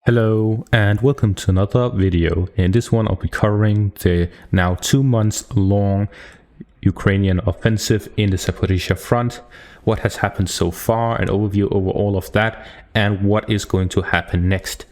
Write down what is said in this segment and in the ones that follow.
Hello and welcome to another video. In this one I'll be covering the now 2 months long Ukrainian offensive in the Zaporizhzhia front, what has happened so far, an overview over all of that, and what is going to happen next.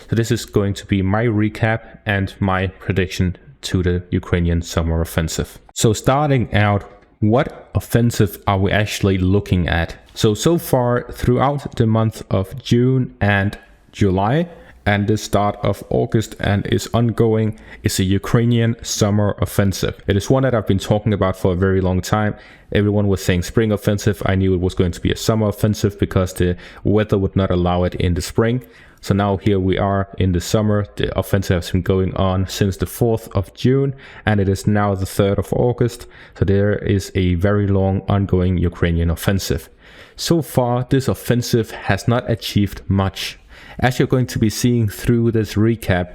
So this is going to be my recap and my prediction to the Ukrainian summer offensive. So starting out, what offensive are we actually looking at? So far throughout the month of June and July, and the start of August and is ongoing, is a Ukrainian summer offensive. It is one that I've been talking about for a very long time. Everyone was saying spring offensive. I knew it was going to be a summer offensive because the weather would not allow it in the spring. So now here we are in the summer. The offensive has been going on since the 4th of June and it is now the 3rd of August. So there is a very long ongoing Ukrainian offensive. So far, this offensive has not achieved much. As you're going to be seeing through this recap,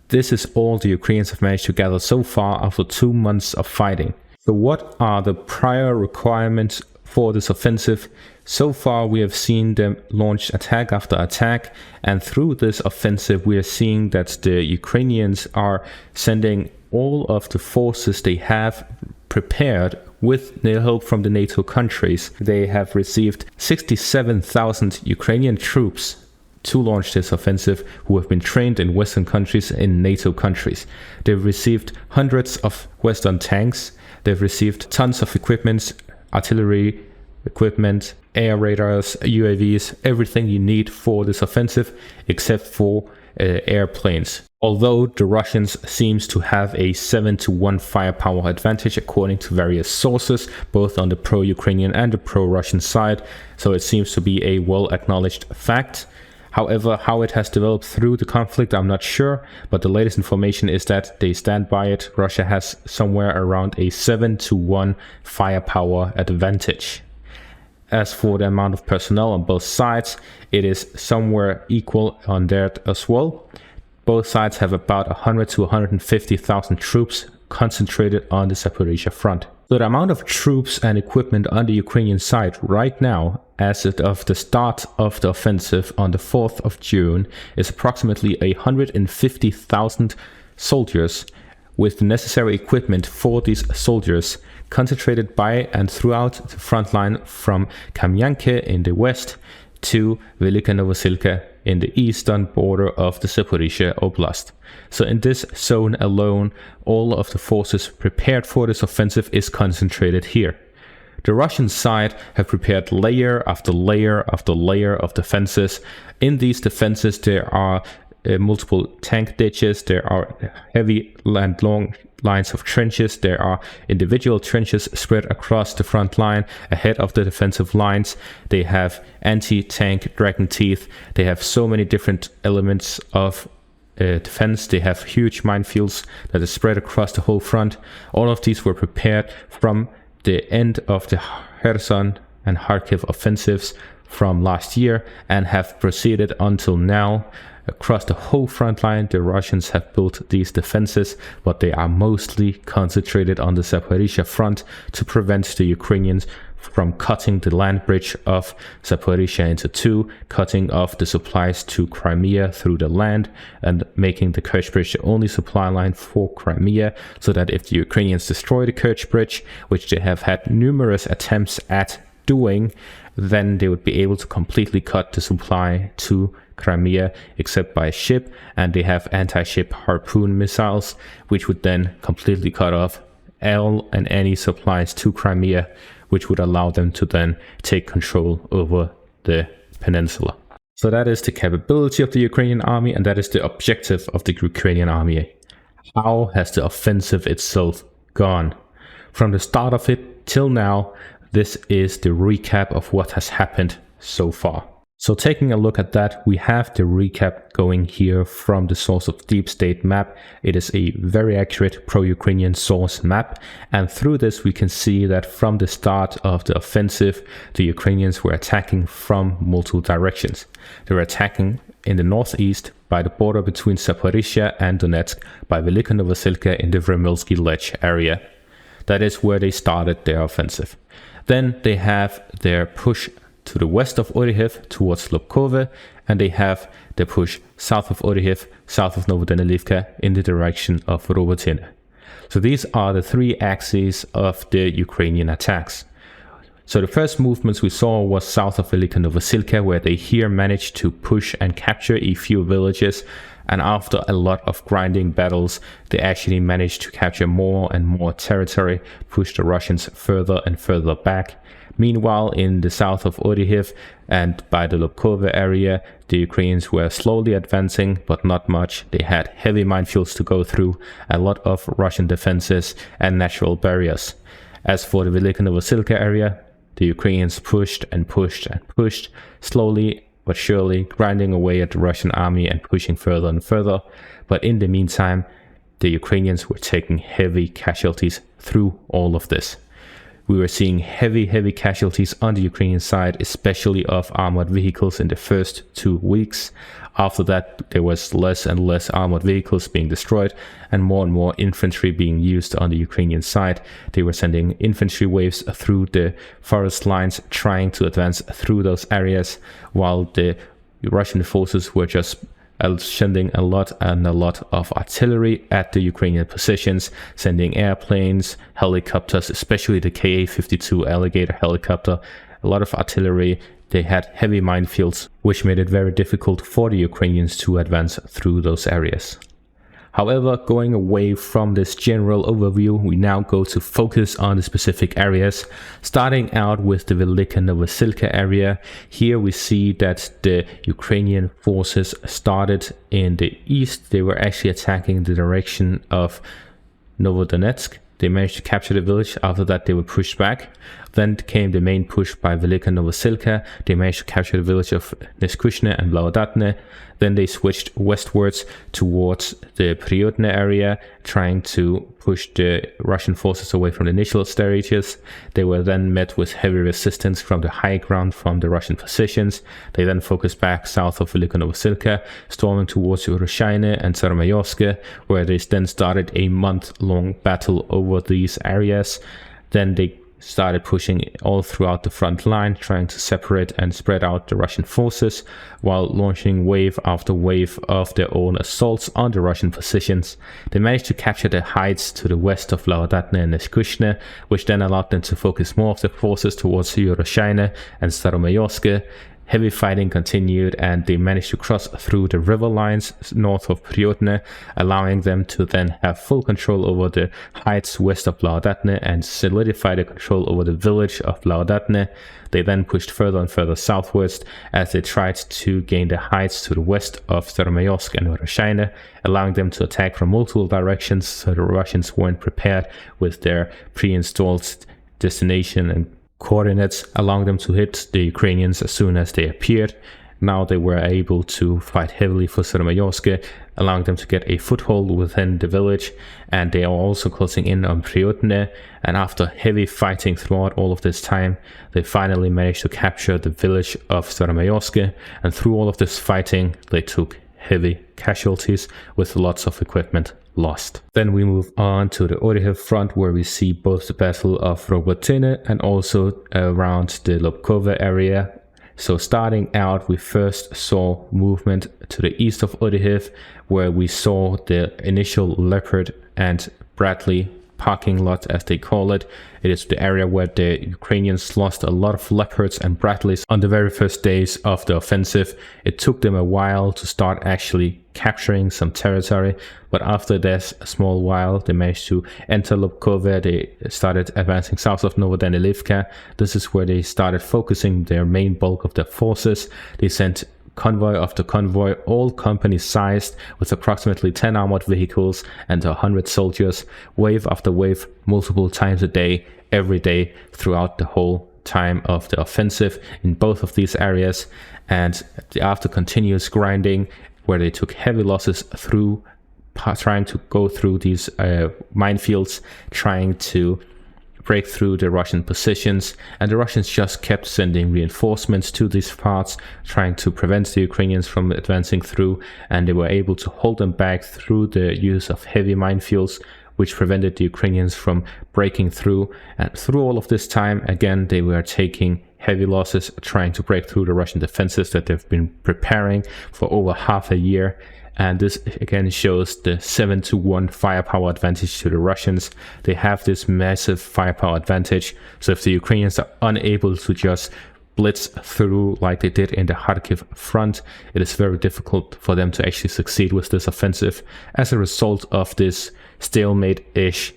this is all the Ukrainians have managed to gather so far after 2 months of fighting. So what are the prior requirements for this offensive? So far we have seen them launch attack after attack, and through this offensive we are seeing that the Ukrainians are sending all of the forces they have prepared with the help from the NATO countries. They have received 67,000 Ukrainian troops to launch this offensive, who have been trained in Western countries, in NATO countries. They've received hundreds of Western tanks. They've received tons of equipment, artillery equipment, air radars, UAVs, everything you need for this offensive except for airplanes. Although the Russians seems to have a 7-1 firepower advantage according to various sources, both on the pro-Ukrainian and the pro-Russian side, so it seems to be a well-acknowledged fact. However, how it has developed through the conflict, I'm not sure, but the latest information is that they stand by it. Russia has somewhere around a 7-1 firepower advantage. As for the amount of personnel on both sides, it is somewhere equal on that as well. Both sides have about 100 to 150,000 troops concentrated on the Zaporizhzhia front. So the amount of troops and equipment on the Ukrainian side right now, as of the start of the offensive on the 4th of June, is approximately 150,000 soldiers, with the necessary equipment for these soldiers concentrated by and throughout the front line from Kamyanke in the west to Velyka Novosilka in the eastern border of the Zaporizhzhia Oblast. So in this zone alone, all of the forces prepared for this offensive is concentrated here. The Russian side have prepared layer after layer after layer of defenses. In these defenses there are multiple tank ditches, there are heavy and long lines of trenches, there are individual trenches spread across the front line ahead of the defensive lines. They have anti-tank dragon teeth, they have so many different elements of defense. They have huge minefields that are spread across the whole front. All of these were prepared from the end of the Kherson and Orikhiv offensives from last year and have proceeded until now. Across the whole front line, the Russians have built these defenses, but they are mostly concentrated on the Zaporizhzhia front to prevent the Ukrainians from cutting the land bridge of Zaporizhzhia into two, cutting off the supplies to Crimea through the land, and making the Kerch bridge the only supply line for Crimea, so that if the Ukrainians destroy the Kerch bridge, which they have had numerous attempts at doing, then they would be able to completely cut the supply to Crimea except by ship, and they have anti-ship harpoon missiles, which would then completely cut off all and any supplies to Crimea, which would allow them to then take control over the peninsula. So that is the capability of the Ukrainian army, and that is the objective of the Ukrainian army. How has the offensive itself gone? From the start of it till now, this is the recap of what has happened so far. So taking a look at that, we have the recap going here from the source of Deep State map. It is a very accurate pro-Ukrainian source map, and through this we can see that from the start of the offensive, the Ukrainians were attacking from multiple directions. They were attacking in the northeast by the border between Zaporizhzhia and Donetsk by Velyka Novosilka in the Vremelsky Ledge area. That is where they started their offensive. Then they have their push to the west of Orikhiv towards Lobkove, and they have the push south of Orikhiv, south of Novodanilivka in the direction of Robotyne. So these are the three axes of the Ukrainian attacks. So the first movements we saw was south of Velyka Novosilka, where they here managed to push and capture a few villages, and after a lot of grinding battles, they actually managed to capture more and more territory, push the Russians further and further back. Meanwhile, in the south of Orikhiv and by the Lobkove area, the Ukrainians were slowly advancing, but not much. They had heavy minefields to go through, a lot of Russian defenses and natural barriers. As for the Velyka Novosilka area, the Ukrainians pushed and pushed and pushed, slowly but surely grinding away at the Russian army and pushing further and further. But in the meantime, the Ukrainians were taking heavy casualties through all of this. We were seeing heavy casualties on the Ukrainian side, especially of armored vehicles in the first 2 weeks. After that, there was less and less armored vehicles being destroyed and more infantry being used on the Ukrainian side. They were sending infantry waves through the forest lines, trying to advance through those areas, while the Russian forces were just sending a lot of artillery at the Ukrainian positions, sending airplanes, helicopters, especially the Ka-52 Alligator helicopter, a lot of artillery. They had heavy minefields, which made it very difficult for the Ukrainians to advance through those areas. However, going away from this general overview, we now go to focus on the specific areas, starting out with the Velyka Novosilka area. Here we see that the Ukrainian forces started in the east. They were actually attacking the direction of Novodonetsk. They managed to capture the village. After that, they were pushed back. Then came the main push by Velyka Novosilka. They managed to capture the village of Neskushne and Blagodatne. Then they switched westwards towards the Priotne area, trying to push the Russian forces away from the initial stages. They were then met with heavy resistance from the high ground from the Russian positions. They then focused back south of Velyka Novosilka, storming towards Urushaine and Tsaromayovsk, where they then started a month-long battle over these areas. Then they started pushing all throughout the front line, trying to separate and spread out the Russian forces, while launching wave after wave of their own assaults on the Russian positions. They managed to capture the heights to the west of Blagodatne and Neskushne, which then allowed them to focus more of their forces towards Urushaine and Staromayovsk. Heavy fighting continued, and they managed to cross through the river lines north of Priotne, allowing them to then have full control over the heights west of Blagodatne and solidify the control over the village of Blagodatne. They then pushed further and further southwards as they tried to gain the heights to the west of Tsaromayovsk and Urushaine, allowing them to attack from multiple directions, so the Russians weren't prepared with their pre-installed destination and coordinates, allowing them to hit the Ukrainians as soon as they appeared. Now they were able to fight heavily for Tsaromayovsk, allowing them to get a foothold within the village, and they are also closing in on Priotne. And after heavy fighting throughout all of this time, they finally managed to capture the village of Tsaromayovsk, and through all of this fighting they took heavy casualties with lots of equipment lost. Then we move on to the Orikhiv front, where we see both the Battle of Robotyne and also around the Lobkove area. So starting out, we first saw movement to the east of Orikhiv, where we saw the initial Leopard and Bradley parking lot, as they call it. It is the area where the Ukrainians lost a lot of Leopards and Bradleys on the very first days of the offensive. It took them a while to start actually capturing some territory, but after this a small while they managed to enter Lobkove. They started advancing south of Novodanilivka. This is where they started focusing their main bulk of their forces. They sent convoy after convoy, all company sized, with approximately 10 armored vehicles and 100 soldiers, wave after wave, multiple times a day, every day, throughout the whole time of the offensive in both of these areas. And after continuous grinding, where they took heavy losses through trying to go through these minefields, trying to break through the Russian positions, and the Russians just kept sending reinforcements to these parts, trying to prevent the Ukrainians from advancing through, and they were able to hold them back through the use of heavy minefields, which prevented the Ukrainians from breaking through. And through all of this time, again, they were taking heavy losses trying to break through the Russian defenses that they've been preparing for over half a year. And this again shows the 7-1 firepower advantage to the Russians. They have this massive firepower advantage. So if the Ukrainians are unable to just blitz through like they did in the Orikhiv front, it is very difficult for them to actually succeed with this offensive. As a result of this stalemate-ish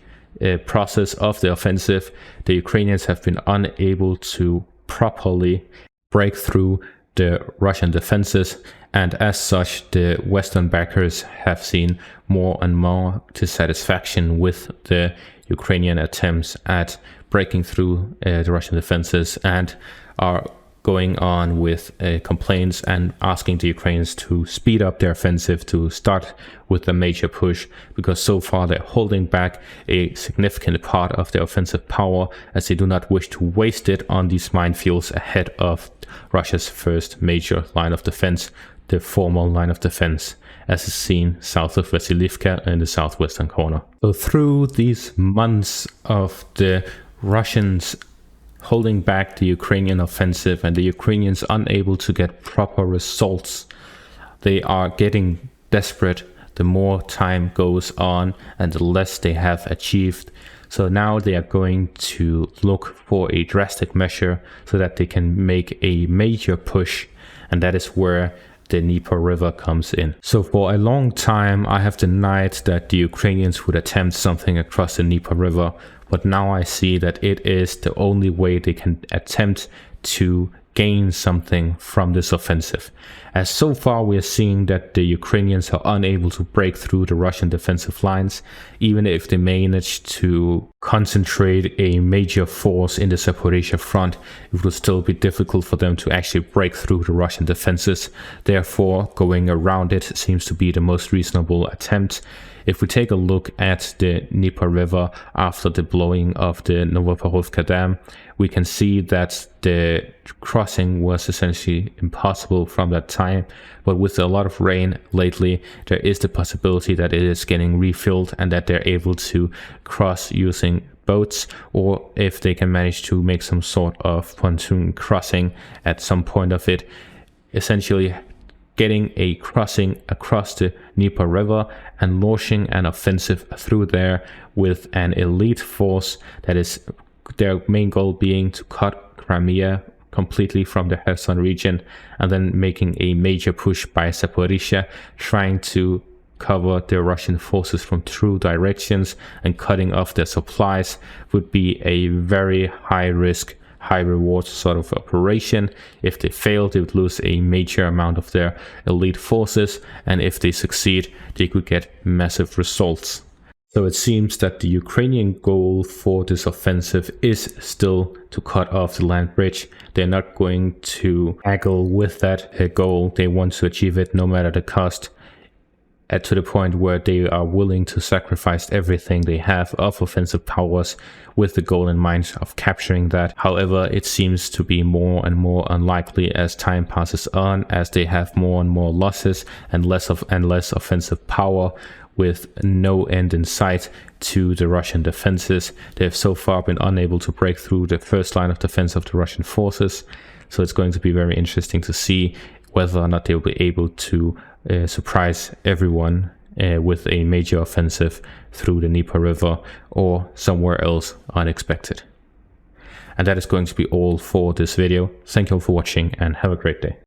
process of the offensive, the Ukrainians have been unable to properly break through the Russian defenses, and as such the Western backers have seen more and more dissatisfaction with the Ukrainian attempts at breaking through the Russian defenses, and are going on with complaints and asking the Ukrainians to speed up their offensive, to start with a major push, because so far they're holding back a significant part of their offensive power, as they do not wish to waste it on these minefields ahead of Russia's first major line of defense, the formal line of defense, as is seen south of Velyka in the southwestern corner. So through these months of the Russians holding back the Ukrainian offensive and the Ukrainians unable to get proper results, they are getting desperate the more time goes on and the less they have achieved. So now they are going to look for a drastic measure so that they can make a major push, and that is where the Dnieper River comes in. So for a long time I have denied that the Ukrainians would attempt something across the Dnieper River, but now I see that it is the only way they can attempt to gain something from this offensive. As so far we are seeing that the Ukrainians are unable to break through the Russian defensive lines. Even if they manage to concentrate a major force in the Zaporizhzhia front, it will still be difficult for them to actually break through the Russian defenses. Therefore, going around it seems to be the most reasonable attempt. If we take a look at the Dnieper River after the blowing of the Novosilka Dam, we can see that the crossing was essentially impossible from that time. But with a lot of rain lately, there is the possibility that it is getting refilled and that they're able to cross using boats, or if they can manage to make some sort of pontoon crossing at some point of it, essentially getting a crossing across the Dnieper River and launching an offensive through there with an elite force that is their main goal being to cut Crimea completely from the Kherson region, and then making a major push by Zaporizhzhia, trying to cover the Russian forces from two directions and cutting off their supplies would be a very high risk, high reward sort of operation. If they fail, they would lose a major amount of their elite forces, and if they succeed, they could get massive results. So it seems that the Ukrainian goal for this offensive is still to cut off the land bridge. They're not going to haggle with that goal. They want to achieve it no matter the cost, to the point where they are willing to sacrifice everything they have of offensive powers with the goal in mind of capturing that. However, it seems to be more and more unlikely as time passes on, as they have more and more losses and less offensive power, with no end in sight to the Russian defenses. They have so far been unable to break through the first line of defense of the Russian forces. So it's going to be very interesting to see whether or not they'll be able to surprise everyone with a major offensive through the Dnieper River or somewhere else unexpected. And that is going to be all for this video. Thank you all for watching and have a great day.